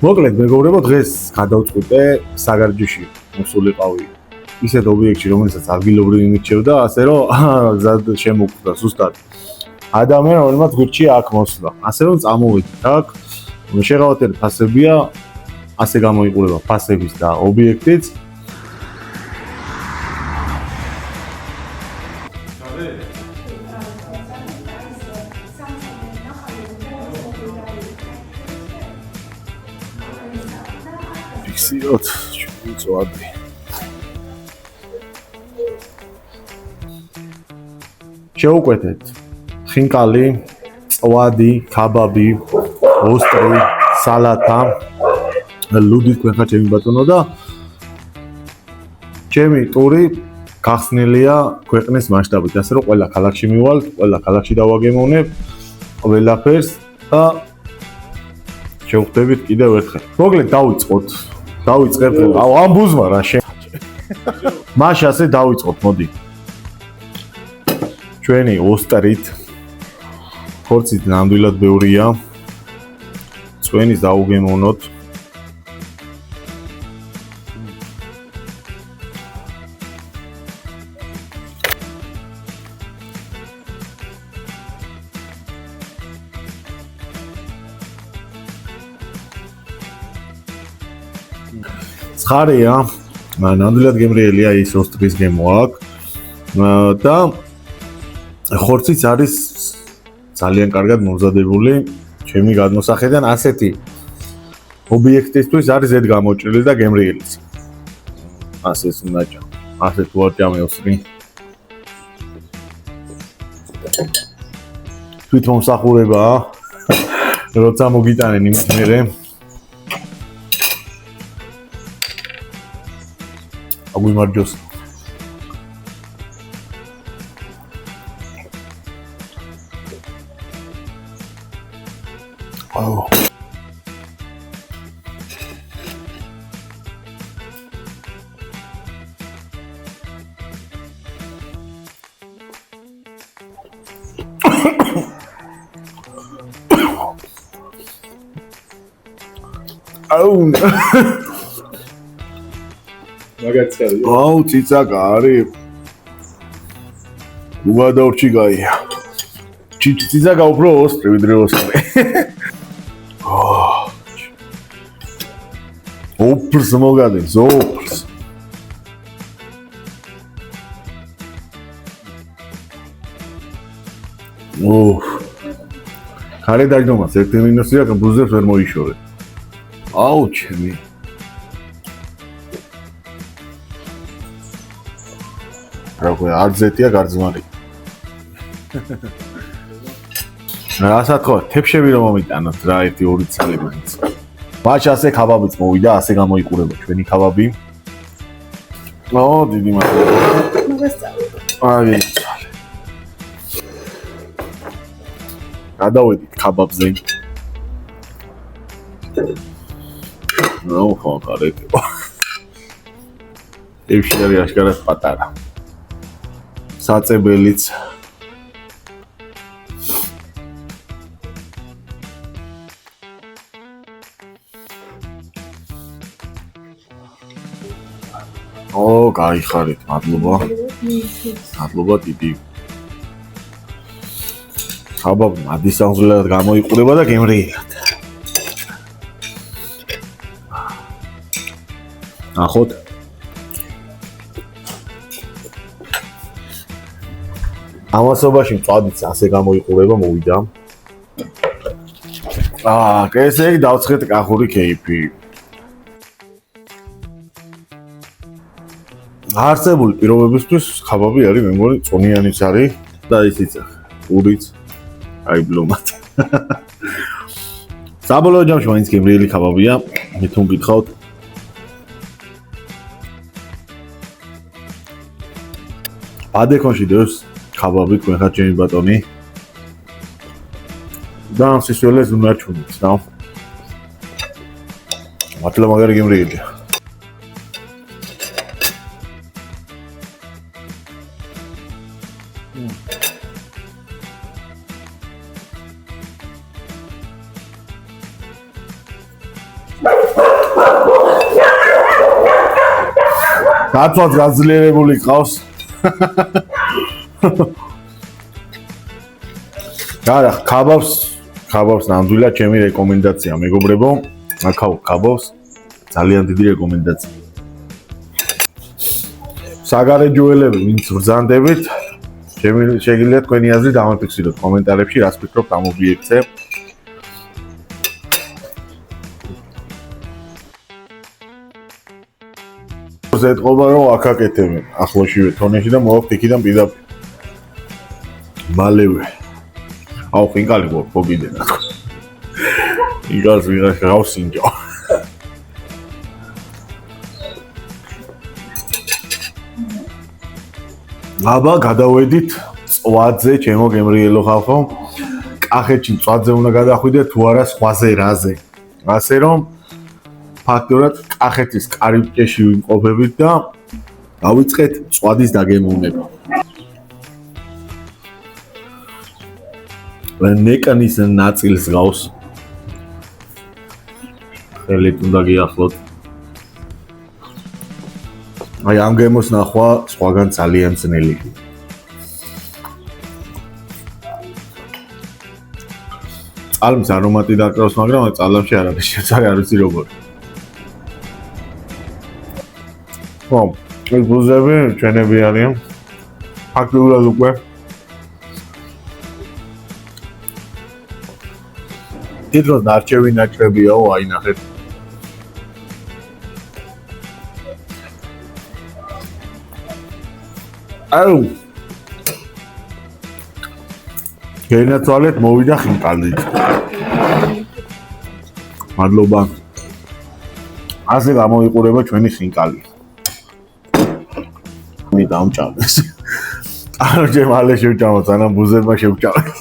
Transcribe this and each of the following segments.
მოკლედ მეგობრებო, დღეს გადავწყვიტე საგარჯიში მოსულიყავი ისეთ ობიექტში, რომელსაც ადგილობრივი მირჩევდა, ასე რომ გზად შემოკვდა ზუსტად ადამიანი, რომელმაც გურჩი აქ მოსვლა. ასე რომ წამოვიდით აქ, შეღავათელი ფასებია, ასე გამოიყურება ფასების და ობიექტიც. ფიქსიროთ წვადი. შევუკვეთეთ ხინკალი, წვადი, ქაბაბი, ოსტრი, სალათა, ლუდით ქვენხა ჩემი ბატონო და ჩემი ტური გახსნილია ქვეყნის მასშტაბით, ასე რომ ყველა ქალაქში მივალთ, ყველა ქალაქში დავაგემოვნებ ყველაფერს და შევხვდებით კიდევ ერთხელ. მოკლედ დავიწყებ ამბუზმა რა შენ. მაშ ასე დავიწყოთ, მოდი. ჩვენი ოსტრით ხორცით ნამდვილად ბევრია. წვენის დაუგემოვნოთ. ცხარეა, ნამდვილად გემრიელია ის ოსტრის გემო აქ და ხორციც არის ძალიან კარგად მომზადებული ჩემი გადმოსახედიდან ასეთი ობიექტისთვის არის ზედ გამოჭრილი და გემრიელიც. ასეც უნდა ჭამ. ასეთ ვარჭამე ოსტრი. თვითმომსახურებაა. როცა მოგიტანენ იმით მერე აგვიმარჯოს. აუ. აუ. მაგაცია. აუ, ციცაკა არის. უგადავრჩი გაია. ციცაკა უფრო ოსტრი ვიდრე ოსტრი. ოფრს მოგადეს, ოფრს. ხარე დაჯდომას ერთი მინუსია, ბუზებს ვერ მოიშორე. აუ, ჩემი. როგორ არძეტია გარძმარი. რასაც ხო, თეფშები რომ მომიტანოთ რა 1-2 წელი მაინც. მაშ ასე ქაბაბიც მოვიდა, ასე გამოიყურება ჩვენი ქაბაბი. ო, დიდი მადლობა. აი. გადავედით ქაბაბზე. ნუ ხო, კარეთო. ევში არის აშკარად პატარა. საწებელიც. ო, გაიხარეთ, მადლობა. მადლობა დიდი. ხაბაბი მადისაღზრდელად გამოიყურება და გემრიელად. ნახოთ. ამასობაში მწვადიც ასე გამოიყურება მოვიდა. ესე იგი დავცხეთ კახური кейფი. არსებული პირობებისთვის ხაბაბი არის, მე მგონი, წონიანიც არის და ისიც ურიც აი ბლომად. საბოლოო ჯამში მაინც გემრიელი ხაბაბია, მე თუ მკითხავთ. ბადეკონში დევს ხაბაბი თქვენხარ ჩემი ბატონი. და სისულეს უნდა ჩუნით, რა. მართლა მაგარი გემრიელია. დაცვაც გაძლიერებული ყავს. არა, ქაბავს ნამდვილად ჩემი რეკომენდაცია, მეგობრებო. აქაო ქაბავს ძალიან დიდი რეკომენდაცია. საგარეჯოელები, ვინც ბრძანდებით, შეგიძლიათ თქვენი აზრი დამაფიქსიროთ კომენტარებში, რას ფიქრობთ ამ ობიექტზე. ზეთყობა რომ აკაკეთებენ ახლაშივე თონეში და მოვაქვთ იქიდან პირდაპირ. მალევე. აუ ხინკალი გოგიდენ. იგას ვიღაც გავსინჯო. აბა გადავედით წვაძე, ჩემო გემრიელო ხალხო. კახეთში წვაძე უნდა გადახვიდე თუ არა სხვაზე რაზე. ასე რომ ფაქტობრივად კახეთის კარიბჭეში ვიმყოფებით და დავიწყეთ წვადის დაგემოვნება. ნეკანის ნაწილს გავს. ხელით უნდა გიახლოთ. აი ამ გემოს ნახვა სხვაგან ძალიან ძნელი. წალმის არომატი დაკრავს, მაგრამ აი წალამში არ არის შეცარი არ ვიცი როგორი. ხო, ეს ბუზები ჩვენები არიან. ფაქტობრივად უკვე თითქოს ნარჩევი ნაჭრებიაო, აი ნახეთ. აუ გენაცვალეთ მოვიდა ხინკალით. მადლობა. ასე გამოიყურება ჩვენი ხინკალი. მე დამჭამეს. არჯე მალე შევჭამოთ, სანამ ბუზებმა შევჭამეს.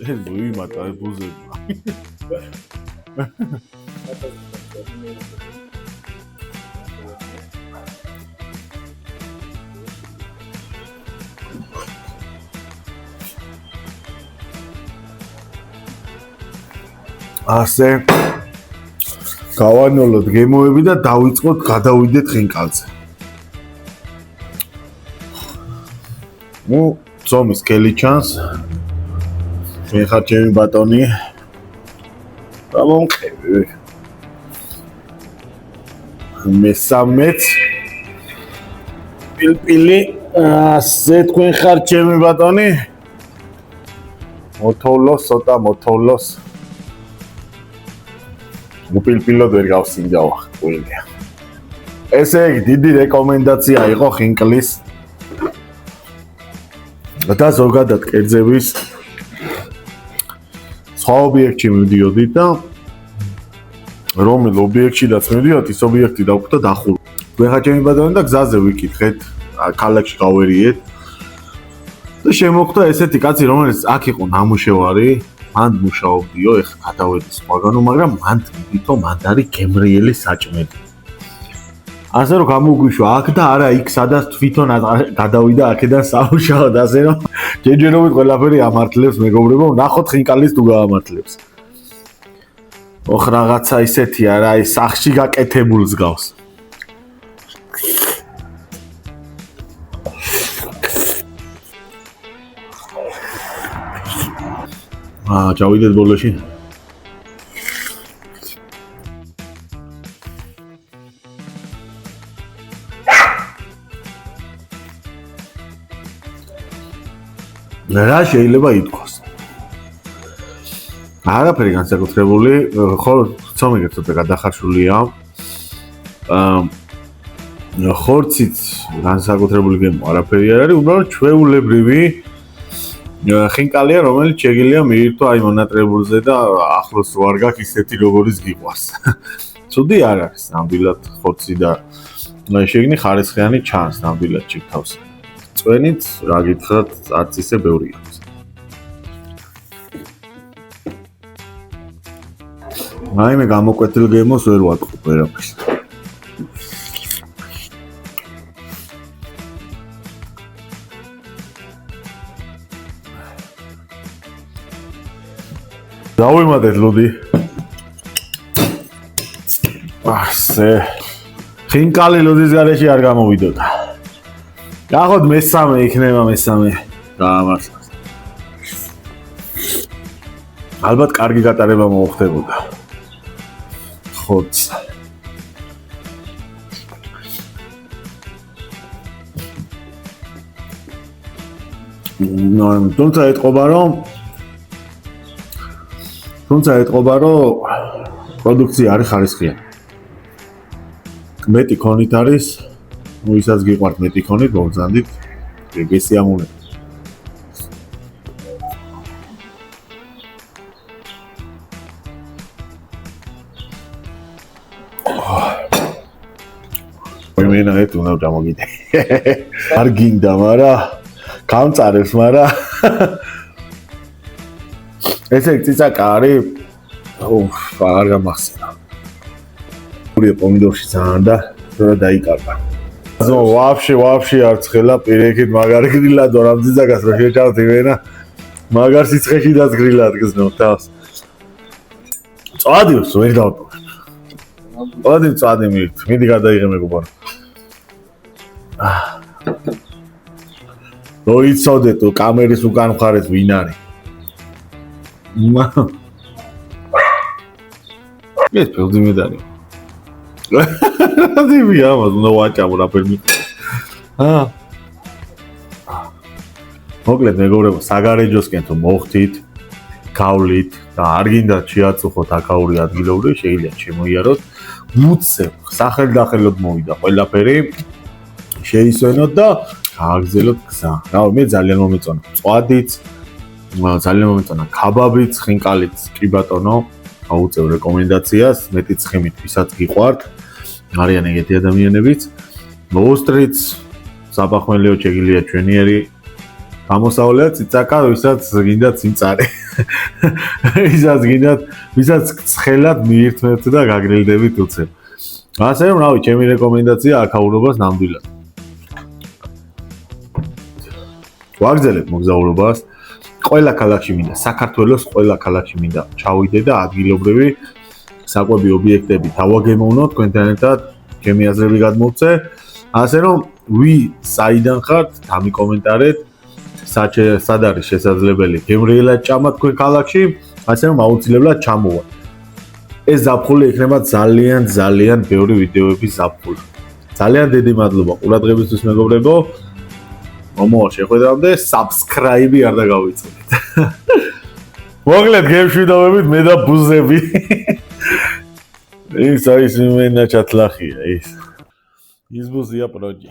ეს ვიმატა ბუზებმა. ასე გავანოლოთ გემოები და დავიწყოთ გადავიდეთ ხინკალზე. ნუ ზომის კელი ჩანს. მე ხარ ჩემი ბატონი. გამომყევი. მესამეც პილპილი ასე თქვენ ხარ ჩემი ბატონი. მოთოვლოს, ცოტა მოთოვლოს. უპილპილოდ ვერ გავსინჯავა ყველია. ესე იგი დიდი რეკომენდაცია იყო ხინკლის და ზოგადად კერძების სხვა ობიექტში მივდიოდით და რომელ ობიექტშიდაც მივდიოთ, ის ობიექტი დავხვდა დახურვა. თქვენ ხარ ჩემი ბატონი და გზაზე ვიკითხეთ, ქალაქში გავერიეთ და შემოხვდა ესეთი კაცი, რომელიც აქ იყო ნამუშევარი. მან მუშაობდიო, ეხლა გადავედი სხვაგანო, მაგრამ მან თვითონ მან არის გემრიელი საჭმელი. ასე რომ გამოგვიშვა აქ და არა იქ, სადაც თვითონ გადავიდა აქედან სამუშაოდ, ასე რომ ჯერჯერობით ყველაფერი ამართლებს, მეგობრებო, ნახოთ ხინკალის თუ გაამართლებს. ოხ რაღაცა ისეთი არა, აი სახში გაკეთებულს გავს. ჩავიდეთ ბოლოში. რა შეიძლება ითქვას? არაფერი განსაკუთრებული, ხო, ცომიგე ცოტა გადახარშულია. ხორცით განსაკუთრებული გემო არაფერი არ არის, უბრალოდ ჩვეულებრივი ხინკალია, რომელიც შეგიძლია მიირთვა აი მონატრებულზე და ახლოს რო არ გაქვს ისეთი როგორიც გიყვარს. ცუდი არ არის, ნამდვილად ხორცი და შეგნი ხარისხიანი ჩანს ნამდვილად ჩიქთავს. წვენით რა გითხრათ, არც ისე ბევრი აქვს. აი მე გამოკვეთილ გემოს ვერ ვატყობ ვერაფერს. დავიმატეთ ლუდი. ასე. ხინკალი ლუდის გარეშე არ გამოვიდოდა. გახოთ მესამე იქნება მესამე. გაამართლა. ალბათ კარგი გატარება მოხდებოდა. ხოც. თუმცა ეტყობა რომ პროდუქცია არის ხარისხიანი. მეტი ქონით არის, ვისაც გიყვართ მეტი ქონით, მოგზანდით გესიამოვნებთ. მენა ეთ უნდა დამოგიდე. არ გინდა, მაგრამ გამწარებს, მაგრამ ესე ციცაკა არის. აღარ გამახსენა. ორი პომიდორში ძალიან და დაიკარგა. ზო, ვაფშე არ ცხელა პირიქით მაგარი გრილად ვარ ციცაკას რო შეჭავთ იმენა. მაგარ სიცხეში დაგრილად გზნო თავს. წვადიოს ვერ დავტოვე. წვადი მირთ, მიდი გადაიღე მეგობარო. რო იცოდეთ კამერის უკან მხარეს ვინ არის. ეს ფელდი მედალი. დივი ამას ნუ ვაჭამო რა ფერმი. მოკლედ მეგობრებო, საგარეჯოსკენ თუ მოხდით, გავლით და არ გინდათ შეაწუხოთ აქაური ადგილობრივი, შეიძლება შემოიაროთ. უცებ სახელდახელოდ მოვიდა ყველაფერი. შეისვენოთ და გააგზელოთ გზა. რავი, მე ძალიან მომეწონა. წვადიც, ძალიან მომეწონა ქაბაბიც, ხინკალიც, კი ბატონო. აუწევ რეკომენდაციას, მეტი ცხიმით ვისაც გიყვართ. არიან ეგეთი ადამიანებიც. მოსტრიც, საფახმელიო შეგილია ჩვენიერი. გამოსავლეა ციცაკა, ვისაც გინდათ სიმწარე. ვისაც ცხელად მიირთმევთ და გაგრილდებით უცებ. ასე რომ, რავი, ჩემი რეკომენდაცია აქაურობას ნამდვილად. ვაგზელებ მოგზაურობას. ყველა ქალაქში მინდა, საქართველოს ყველა ქალაქში მინდა ჩავიდე და ადგილობრივი საკვები ობიექტები დავაგემოვნო თქვენთან ერთად, ჩემი აზრები გადმოვცე. ასე რომ, საიდან ხართ, დამიკომენტარეთ, სად არის შესაძლებელი გემრიელად ჭამა თქვენ ქალაქში, ასე რომ აუცილებლად ჩამოვა. ეს ზაფხული იქნება ძალიან ბევრი ვიდეოების ზაფხული. ძალიან დიდი მადლობა ყურადღებისთვის მეგობრებო. მომავალ შეხვედრამდე subscribe არ დაგავიწყდეთ. მოკლედ გემშვიდობებით მე და ბუზები. ის არის იმენა ჩათლახია ის. ის ბუზია პროჯი.